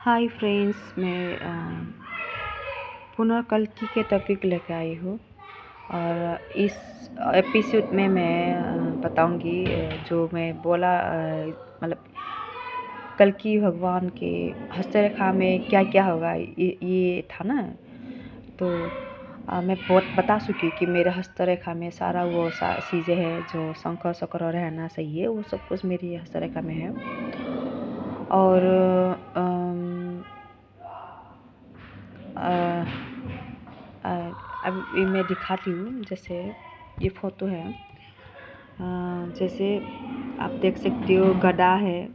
Hi friends, मैं पुनः कल्कि के टॉपिक लेकर आई हूँ। और इस एपिसोड में मैं बताऊंगी जो मैं बोला, मतलब कल्कि भगवान के हस्तरेखा में क्या क्या होगा, ये था ना। तो मैं बहुत बता चुकी कि मेरे हस्तरेखा में सारा वो चीज़ें हैं जो शंख चक्र रहना चाहिए, वो सब कुछ मेरी हस्तरेखा में है। और अब मैं दिखाती हूँ। जैसे ये फोटो है, जैसे आप देख सकते हो गदा है,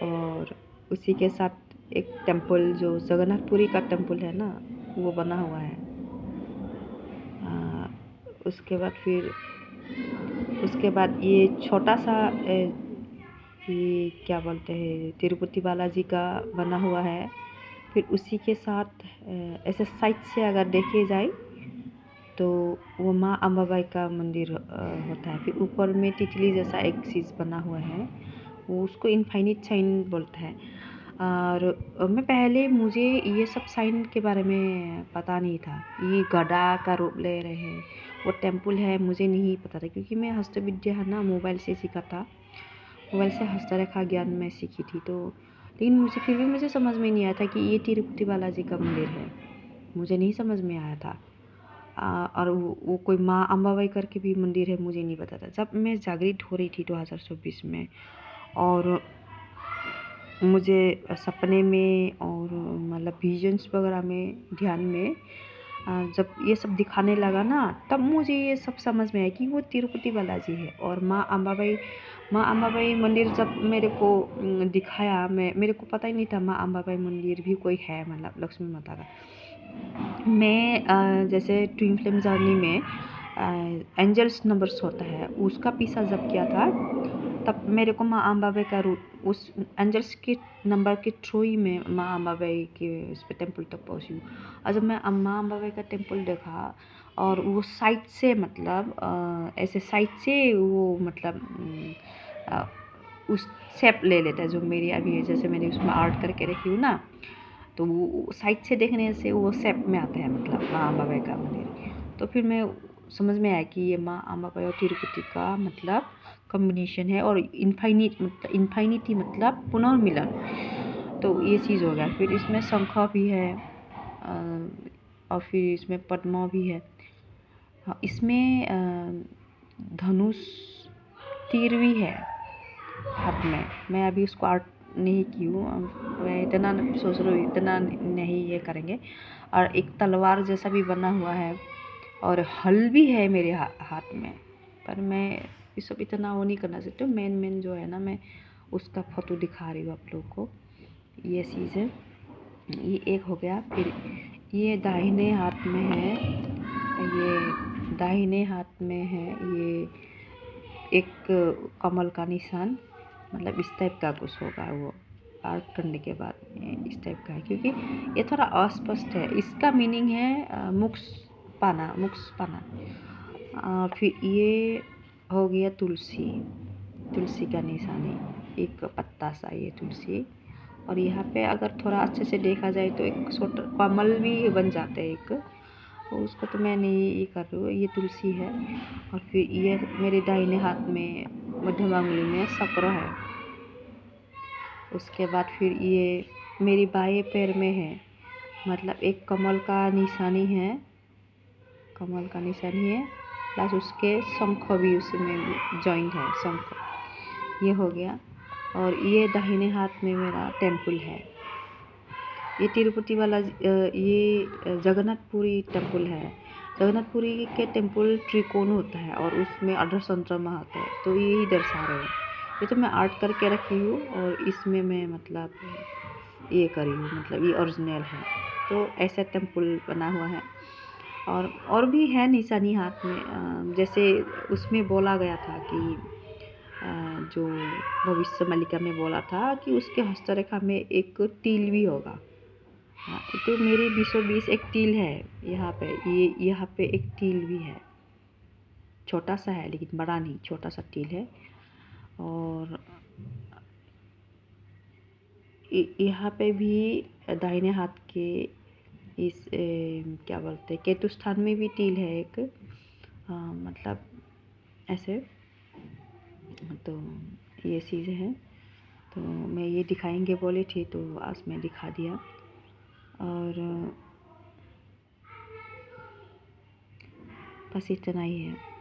और उसी के साथ एक टेम्पल जो जगन्नाथपुरी का टेम्पल है ना, वो बना हुआ है। उसके बाद ये छोटा सा ये क्या बोलते हैं, तिरुपति बालाजी का बना हुआ है। फिर उसी के साथ ऐसे साइड से अगर देखे जाए तो वो माँ अम्बाबाई का मंदिर होता है। फिर ऊपर में तितली जैसा एक चीज़ बना हुआ है, वो उसको इनफाइनिट साइन बोलता है। और मैं पहले मुझे ये सब साइन के बारे में पता नहीं था। ये गदा का रूप ले रहे हैं, वो टेम्पल है, मुझे नहीं पता था, क्योंकि मैं हस्तविद्या है ना मोबाइल से सीखा था। मोबाइल से हस्तरेखा ज्ञान में सीखी थी। तो लेकिन मुझे समझ में नहीं आया था कि ये तिरुपति बालाजी का मंदिर है, मुझे नहीं समझ में आया था। और वो कोई माँ अम्बाबाई करके भी मंदिर है, मुझे नहीं पता था। जब मैं जागृत हो रही थी 2024 में, और मुझे सपने में और मतलब विजन्स वगैरह में, ध्यान में जब ये सब दिखाने लगा ना, तब मुझे ये सब समझ में आया कि वो तिरुपति बालाजी है। और माँ अम्बाबाई मंदिर जब मेरे को दिखाया, मेरे को पता ही नहीं था माँ अम्बाबाई मंदिर भी कोई है, मतलब लक्ष्मी माता का। मैं जैसे ट्विन फ्लेम जर्नी में एंजल्स नंबर्स होता है, उसका पीछा जब किया था, तब मेरे को माँ अम्बाबाई का रूट उस एंजल्स के नंबर के थ्रू ही मैं माँ अम्बाबाई के उस पर टेम्पल तक पहुँची हूँ। और जब मैं माँ अम्बाबाई का टेम्पल देखा, और वो साइड से, मतलब ऐसे साइड से वो मतलब उस शेप ले लेता है जो मेरी अभी है। जैसे मैंने उसमें आर्ट करके रखी हूँ ना, तो वो साइड से देखने से वो शेप में आता है, मतलब माँ अम्बाबाई का मंदिर। तो फिर मैं समझ में आया कि ये माँ अम्बाबाई और तिरुपति का मतलब कॉम्बिनेशन है, और इन्फाइनिटी मतलब पुनर्मिलन। तो ये चीज़ हो गया। फिर इसमें शंख भी है, और फिर इसमें पद्मा भी है। हाँ, इसमें धनुष तीर भी है हाथ में। मैं अभी उसको आर्ट नहीं की हूँ, मैं इतना सोच रही हूँ, इतना नहीं ये करेंगे। और एक तलवार जैसा भी बना हुआ है, और हल भी है मेरे हाथ में। पर मैं ये सब इतना वो नहीं करना चाहती हूँ। मेन जो है ना, मैं उसका फोटो दिखा रही हूँ आप लोग को। ये चीज़ है, ये एक हो गया। फिर ये दाहिने हाथ में है, ये दाहिने हाथ में है ये एक कमल का निशान, मतलब इस टाइप का कुछ होगा। वो आर्ट करने के बाद इस टाइप का है, क्योंकि ये थोड़ा अस्पष्ट है। इसका मीनिंग है मोक्ष पाना। फिर ये हो गया तुलसी का निशानी, एक पत्ता सा ये तुलसी। और यहाँ पे अगर थोड़ा अच्छे से देखा जाए तो एक छोटा कमल भी बन जाता है एक, तो उसको तो मैं नहीं ये कर रही हूँ। ये तुलसी है। और फिर ये मेरे दाहिने हाथ में मध्यम अंगुली में चक्र है। उसके बाद फिर ये मेरी बाएं पैर में है, मतलब एक कमल का निशानी है, प्लस उसके शंख भी उसी में जॉइंट है, शंख। ये हो गया। और ये दाहिने हाथ में मेरा टेम्पल है। ये तिरुपति वाला ये जगन्नाथपुरी टेम्पल है। जगन्नाथपुरी के टेम्पल त्रिकोण होता है, और उसमें अर्धचंद्रमा होता है। तो यही दर्शा रहे हैं। ये तो मैं आर्ट करके रखी हूँ, और इसमें मैं मतलब ये करी हूँ, मतलब ये ओरिजिनल है। तो ऐसा टेम्पल बना हुआ है। और भी है निशानी हाथ में। जैसे उसमें बोला गया था कि जो भविष्य मालिका में बोला था कि उसके हस्तरेखा में एक तिल भी होगा। हाँ, तो मेरे 20 एक तिल है यहाँ पे। ये यहाँ पे एक तिल भी है, छोटा सा है, लेकिन बड़ा नहीं, छोटा सा तिल है। और यहाँ पे भी दाहिने हाथ के इस क्या बोलते हैं, केतु स्थान में भी तिल है एक, मतलब ऐसे। तो ये चीज़ें हैं, तो मैं ये दिखाएंगे बोली थी, तो आज मैं दिखा दिया। और बस इतना ही है।